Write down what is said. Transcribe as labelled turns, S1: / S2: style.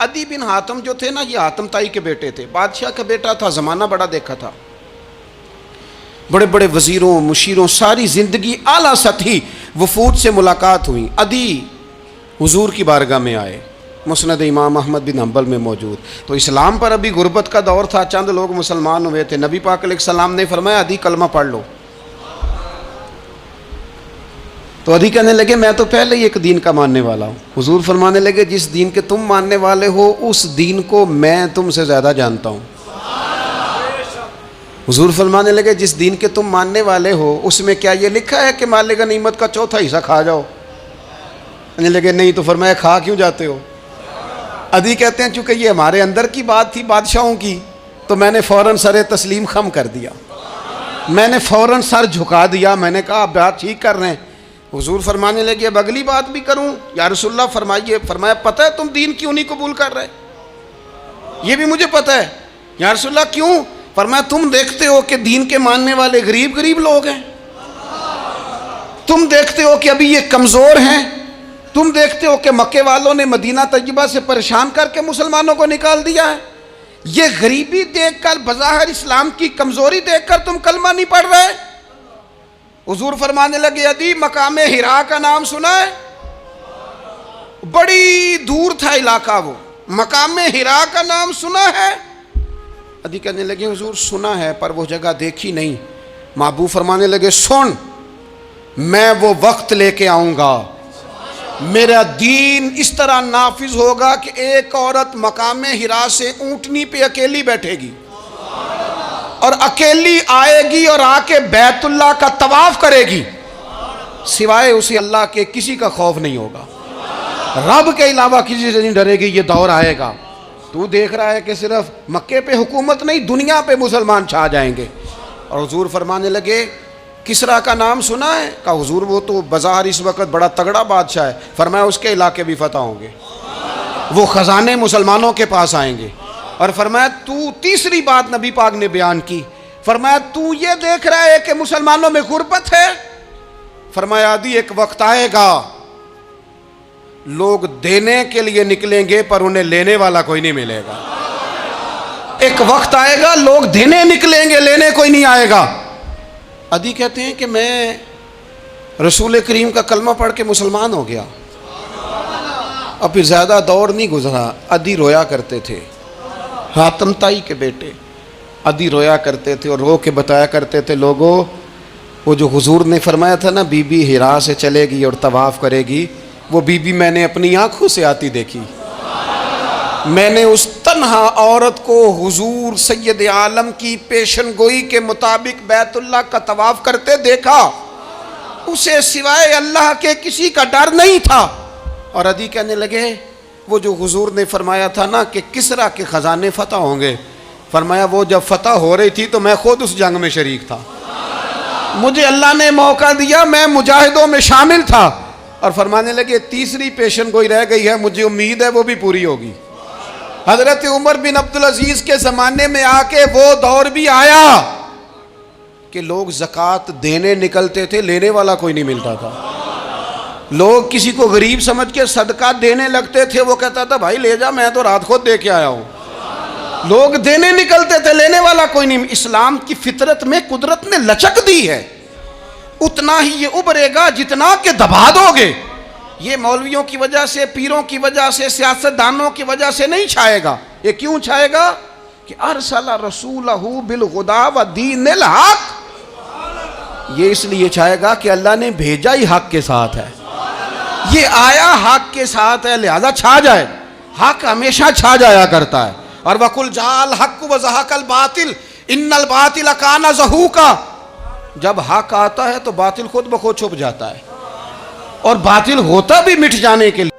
S1: अदी बिन हातम जो थे ना, ये हातम ताई के बेटे थे, बादशाह का बेटा था, ज़माना बड़ा देखा था, बड़े बड़े वज़ीरों मुशीरों, सारी ज़िंदगी आला सतही वफूद से मुलाकात हुई। अदी हुजूर की बारगाह में आए, मुस्नद इमाम अहमद बिन हम्बल में मौजूद। तो इस्लाम पर अभी गुर्बत का दौर था, चंद लोग मुसलमान हुए थे। नबी पाक अलैहिस्सलाम ने फरमाया अदी कलमा पढ़ लो। तो अदी कहने लगे मैं तो पहले ही एक दीन का मानने वाला हूँ। हुजूर फरमाने लगे जिस दीन के तुम मानने वाले हो उस दीन को मैं तुमसे ज़्यादा जानता हूँ। हुजूर फरमाने लगे जिस दीन के तुम मानने वाले हो उसमें क्या ये लिखा है कि माले गनीमत का चौथा हिस्सा खा जाओ? कहने लगे नहीं। तो फरमाया खा क्यों जाते हो? अदी कहते हैं चूँकि ये हमारे अंदर की बात थी बादशाहों की, तो मैंने फ़ौरन सर तस्लीम खम कर दिया, मैंने फ़ौरन सर झुका दिया। मैंने कहा आप बात ठीक कर रहे हैं। हुजूर फरमाने लगे अब अगली बात भी करूं या रसूलुल्लाह फरमाइए। फरमाया पता है तुम दीन क्यों नहीं कबूल कर रहे? ये भी मुझे पता है। या रसूलुल्लाह क्यों? फरमाया तुम देखते हो कि दीन के मानने वाले गरीब गरीब लोग हैं, तुम देखते हो कि अभी ये कमज़ोर हैं, तुम देखते हो कि मक्के वालों ने मदीना तैयबा से परेशान करके मुसलमानों को निकाल दिया है। ये गरीबी देखकर, बज़ाहिर इस्लाम की कमज़ोरी देखकर तुम कलमा नहीं पढ़ रहे। हुजूर फरमाने लगे अदी मकामे हिरा का नाम सुना है? बड़ी दूर था इलाका वो, मकामे हिरा का नाम सुना है? अदी कहने लगे हुजूर सुना है पर वो जगह देखी नहीं। महबूब फरमाने लगे सुन, मैं वो वक्त लेके आऊँगा, मेरा दीन इस तरह नाफिज होगा कि एक औरत मकामे हिरा से ऊँटनी पे अकेली बैठेगी और अकेली आएगी और आके बैतुल्लाह का तवाफ करेगी, सिवाय उसे अल्लाह के किसी का खौफ नहीं होगा, रब के अलावा किसी से नहीं डरेगी। ये दौर आएगा। तू देख रहा है कि सिर्फ मक्के पे हुकूमत नहीं दुनिया पे मुसलमान छा जाएंगे। और हुजूर फरमाने लगे किसरा का नाम सुना है? कहा हुजूर वो तो बाजार इस वक्त बड़ा तगड़ा बादशाह है। फरमाया उसके इलाके भी फतह होंगे, वो ख़जाने मुसलमानों के पास आएंगे। और फरमाया तू तीसरी बात नबी पाक ने बयान की, फरमाया तू ये देख रहा है कि मुसलमानों में गुर्बत है? फरमाया आदि एक वक्त आएगा लोग देने के लिए निकलेंगे पर उन्हें लेने वाला कोई नहीं मिलेगा। एक वक्त आएगा लोग देने निकलेंगे, लेने कोई नहीं आएगा। अदी कहते हैं कि मैं रसूल करीम का कलमा पढ़ के मुसलमान हो गया। अब फिर ज़्यादा दौर नहीं गुजरा, अदी रोया करते थे, हातम ताई के बेटे अदी रोया करते थे और रो के बताया करते थे लोगों वो जो हुजूर ने फरमाया था ना बीबी हिरा से चलेगी और तवाफ़ करेगी, वो बीबी मैंने अपनी आँखों से आती देखी। मैंने उस तन्हा औरत को हुजूर सैयद आलम की पेशन गोई के मुताबिक बैतुल्लाह का तवाफ़ करते देखा, उसे सिवाय अल्लाह के किसी का डर नहीं था। और अदी कहने लगे वो जो हुजूर ने फरमाया था ना कि किसरा के ख़जाने फ़तह होंगे, फरमाया वो जब फ़तह हो रही थी तो मैं खुद उस जंग में शरीक था, मुझे अल्लाह ने मौका दिया, मैं मुजाहिदों में शामिल था। और फरमाने लगे तीसरी पेशन गोई रह गई है, मुझे उम्मीद है वो भी पूरी होगी। हज़रत उमर बिन अब्दुल अजीज़ के ज़माने में आके वो दौर भी आया कि लोग ज़कात देने निकलते थे, लेने वाला कोई नहीं मिलता था। लोग किसी को गरीब समझ के सदका देने लगते थे, वो कहता था भाई ले जा, मैं तो रात खुद दे के आया हूँ। लोग देने निकलते थे, लेने वाला कोई नहीं। इस्लाम की फितरत में कुदरत ने लचक दी है, उतना ही ये उभरेगा जितना के दबा दोगे। ये मौलवियों की वजह से, पीरों की वजह से, सियासतदानों की वजह से नहीं छाएगा। ये क्यों छाएगा कि अरसला रसूलहू बिल हुदा व दीनिल हक, ये इसलिए छाएगा कि अल्लाह ने भेजा ही हक के साथ है, ये आया हक के साथ है, लिहाजा छा जाए। हक हमेशा छा जाया करता है। और वकुल जाल हक व ज़हकल बातिल इन्नल बातिल काना ज़हूका, जब हक आता है तो बातिल खुद ब खुद छुप जाता है, और बातिल होता भी मिट जाने के लिए।